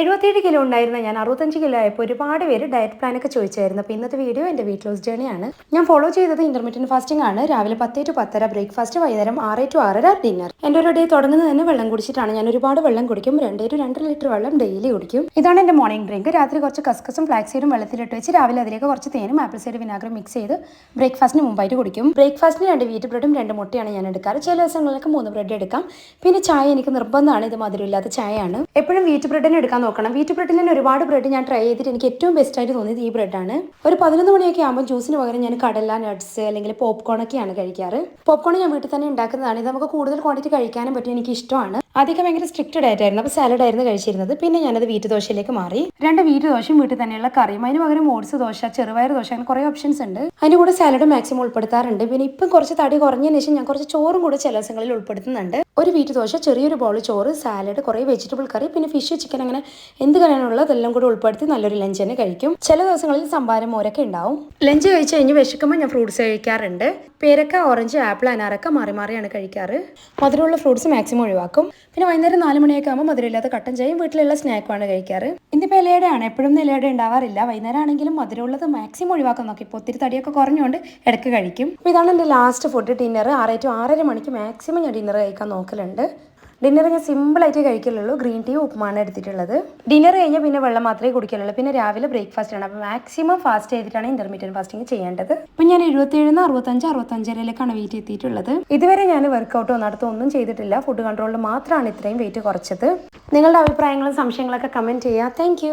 77 kilo ഉണ്ടായിരുന്ന ഞാൻ 65 kilo ആയപ്പോൾ ഒരുപാട് പേര് ഡയറ്റ് പ്ലാനൊക്കെ ചോദിച്ചായിരുന്നു. അപ്പോൾ ഇന്നത്തെ വീഡിയോ എൻ്റെ വെയിറ്റ് ലോസ് ജേണിയാണ്. ഞാൻ ഫോളോ ചെയ്തത് ഇന്റർമീഡിയറ്റ് ഫാസ്റ്റിംഗ് ആണ്. രാവിലെ 10 to 10:30 ബ്രേക്ക്ഫാസ്റ്റ്, വൈകുന്നേരം 6 to 6:30 ഡിന്നർ. എൻ്റെ ഒരു ഡേ തുടങ്ങുന്നത് തന്നെ വെള്ളം കുടിച്ചിട്ടാണ്. ഞാൻ ഒരുപാട് വെള്ളം കുടിക്കും. 2 to 2.5 ലിറ്റർ വെള്ളം ഡെയിലി കുടിക്കും. ഇതാണ് എൻ്റെ മോർണിംഗ് ഡ്രിങ്ക്. രാത്രി കുറച്ച് കസ്കസും ഫ്ലാക്സ് സീഡും വെള്ളത്തിലിട്ട് വെച്ച് രാവിലെ അതിലേക്ക് കുറച്ച് തേനും ആപ്പിൾ സൈഡ് വിനാഗറും മിക്സ് ചെയ്ത് ബ്രേക്ക്ഫാസ്റ്റിന് മുമ്പായിട്ട് കുടിക്കും. ബ്രേക്ക്ഫാസ്റ്റിന് 2 വീറ്റ് ബ്രെഡും 2 മുട്ടയാണ് ഞാൻ എടുക്കാറ്. ചില ദിവസങ്ങളിലൊക്കെ 3 ബ്രെഡ് എടുക്കാം. പിന്നെ ചായ എനിക്ക് നിർബന്ധമാണ്. ഇത് മധുരമില്ലാത്ത ചായയാണ്. എപ്പോഴും വീറ്റ് ബ്രെഡിന് എടുക്കാൻ നോക്കണം. വീറ്റ് ബ്രെഡിൽ ഒരുപാട് ബ്രെഡ് ഞാൻ ട്രൈ ചെയ്തിട്ട് എനിക്ക് ഏറ്റവും ബെസ്റ്റ് ആയിട്ട് തോന്നിയത് ഈ ബ്രെഡാണ്. ഒരു 11 മണിയൊക്കെ ആകുമ്പോൾ ജ്യൂസിന് പകരം ഞാൻ കടല, നട്ട്സ് അല്ലെങ്കിൽ പോപ്കോൺ ഒക്കെയാണ് കഴിക്കാറ്. പോപ്കോൺ ഞാൻ വീട്ടിൽ തന്നെ ഉണ്ടാക്കുന്നതാണ്. ഇത് നമുക്ക് കൂടുതൽ ക്വാണ്ടിറ്റി കഴിക്കാനും പറ്റും. എനിക്ക് ഇഷ്ടമാണ്. ആദ്യമൊക്കെ ഭയങ്കര സ്ട്രിക്റ്റ് ഡയറ്റ് ആയിരുന്നു. അപ്പോൾ സാലഡ് ആയിരുന്നു കഴിച്ചിരുന്നത്. പിന്നെ ഞാനത് വീറ്റ് ദോശയിലേക്ക് മാറി. 2 വീറ്റ് ദോശയും വീട്ടിൽ തന്നെയുള്ള കറിയും. അതിന് പകരം ഓട്സ് ദോശ, ചെറുപയർ ദോശ, അങ്ങനെ കുറേ ഓപ്ഷൻസ് ഉണ്ട്. അതിൻ്റെ കൂടെ സാലഡ് മാക്സിമം ഉൾപ്പെടുത്താറുണ്ട്. പിന്നെ ഇപ്പം കുറച്ച് തടി കുറഞ്ഞതിന് ശേഷം ഞാൻ കുറച്ച് ചോറും കൂടെ ചില ദിവസങ്ങളിൽ ഉൾപ്പെടുത്തുന്നുണ്ട്. ഒരു വീറ്റ് ദോശ, ചെറിയൊരു ബൗൾ ചോറ്, സാലഡ്, കുറേ വെജിറ്റബിൾ കറി, പിന്നെ ഫിഷ്, ചിക്കൻ, അങ്ങനെ എന്ത് കറിയാണുള്ളത് അതെല്ലാം കൂടെ ഉൾപ്പെടുത്തി നല്ലൊരു ലഞ്ച് തന്നെ കഴിക്കും. ചില ദിവസങ്ങളിൽ സംഭാരം, മോരൊക്കെ ഉണ്ടാവും. ലഞ്ച് കഴിച്ച് കഴിഞ്ഞ് വിശക്കുമ്പോൾ ഞാൻ ഫ്രൂട്ട്സ് കഴിക്കാറുണ്ട്. പേരക്ക, ഓറഞ്ച്, ആപ്പിൾ, അനാറൊക്കെ മാറി മാറിയാണ് കഴിക്കാറ്. മധുരമുള്ള ഫ്രൂട്ട്സ് മാക്സിമം ഒഴിവാക്കും. പിന്നെ വൈകുന്നേരം 4 മണിയൊക്കെ ആകുമ്പോൾ മധുരമില്ലാത്ത കട്ടൻ ചായയും വീട്ടിലുള്ള സ്നാക്കുമാണ് കഴിക്കാറ്. ഇതിപ്പോൾ ഇലയുടെ ആണ്. എപ്പോഴും ഇലയുടെ ഉണ്ടാവാറില്ല. വൈകുന്നേരം ആണെങ്കിലും മധുരമുള്ളത് മാക്സിമം ഒഴിവാക്കാൻ നോക്കി. ഇപ്പോൾ ഒത്തിരി തടിയൊക്കെ കുറഞ്ഞുകൊണ്ട് ഇടയ്ക്ക് കഴിക്കും. അപ്പോൾ ഇതാണ് എൻ്റെ ലാസ്റ്റ് ഫുഡ്. ഡിന്നർ 6 to 6:30 മണിക്ക് മാക്സിമം ഞാൻ ഡിന്നർ കഴിക്കാൻ നോക്കലുണ്ട്. ഡിന്നർ ഞാൻ സിമ്പിളായിട്ട് കഴിക്കലുള്ളൂ. ഗ്രീൻ ടീ, ഉപ്പുമാണ് എടുത്തിട്ടുള്ളത്. ഡിന്നർ കഴിഞ്ഞാൽ പിന്നെ വെള്ളം മാത്രമേ കുടിക്കലുള്ളൂ. പിന്നെ രാവിലെ ബ്രേക്ക്ഫാസ്റ്റ് ആണ്. അപ്പോൾ മാക്സിമം ഫാസ്റ്റ് ചെയ്തിട്ടാണ് ഇന്റർമീഡിയറ്റ് ഫാസ്റ്റിംഗ് ചെയ്യേണ്ടത്. ഇപ്പം ഞാൻ 77 65 65:30 വെയിറ്റ് എത്തിയിട്ടുള്ളത്. ഇതുവരെ ഞാൻ വർക്കൗട്ടോ നടത്തുകയൊന്നും ചെയ്തിട്ടില്ല. ഫുഡ് കൺട്രോളിൽ മാത്രമാണ് ഇത്രയും വെയിറ്റ് കുറച്ചത്. നിങ്ങളുടെ അഭിപ്രായങ്ങളും സംശയങ്ങളൊക്കെ കമൻറ്റ് ചെയ്യുക. താങ്ക്